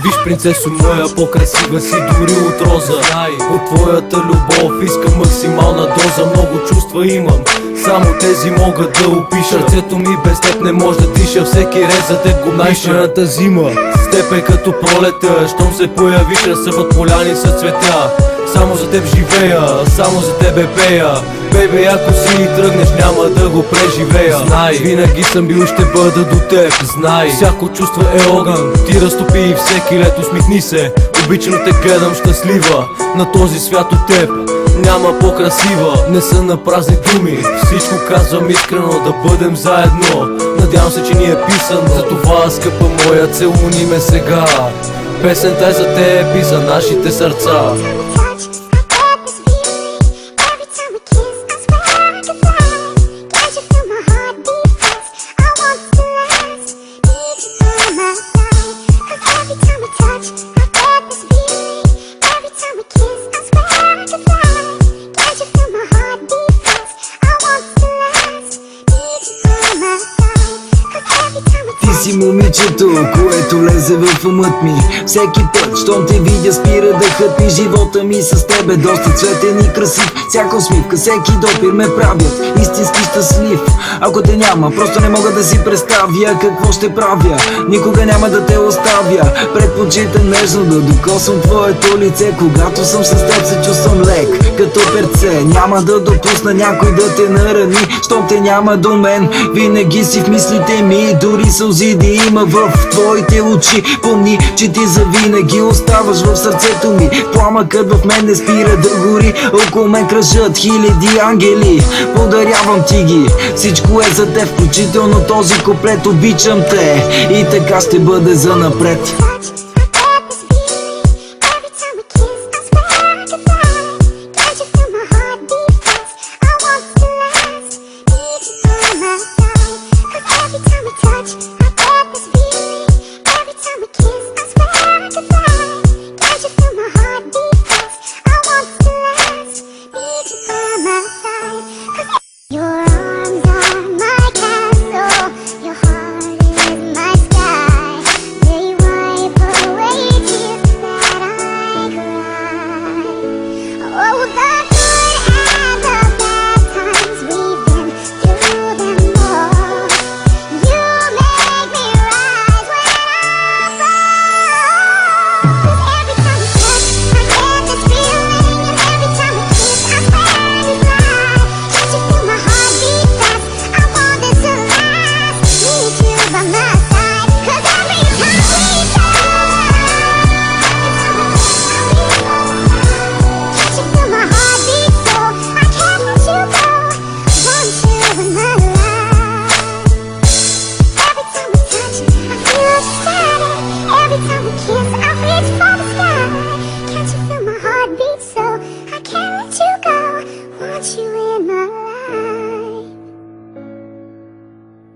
Виж, принцесо моя, по-красива си дори от роза. От твоята любов искам максимална доза. Много чувства имам, само тези могат да опиша. Сърцето ми без теб не може да диша. Всеки ред за теб го найшената зима с теб е като пролета. Щом се появиш, разсъват поляни с цветя. Само за теб живея, само за тебе пея. Бейбе, ако си тръгнеш, няма да го преживея. Знай, винаги съм бил и ще бъда до теб. Знай, всяко чувство е огън. Ти разтопи и всеки лет, усмихни се. Обичам те гледам щастлива. На този свят от теб няма по-красива. Не са на празни думи, всичко казвам искрено, да бъдем заедно. Надявам се, че ни е писано. Затова, скъпа моя, целуни ме сега. Песента е за теб и за нашите сърца. Ти си момичето, което лезе в умът ми. Всеки път, щом те видя, спира дъхът ми. Живота ми с тебе доста цветен и красив. Всяка усмивка, всеки допир ме правят истински щастлив. Ако те няма, просто не мога да си представя какво ще правя. Никога няма да те оставя. Предпочитам нежно да докосвам твоето лице. Когато съм с теб се чувствам лек като перце. Няма да допусна някой да те нарани. Щом те няма до мен, винаги си в мислите ми. Дори сълзи да има в твоите очи. Помни, че ти завинаги оставаш в сърцето ми. Пламъкът в мен не спира да гори. Около мен кръжат хиляди ангели. Подарявам ти ги, всичко е за теб, включително този куплет. Обичам те и така ще бъде занапред.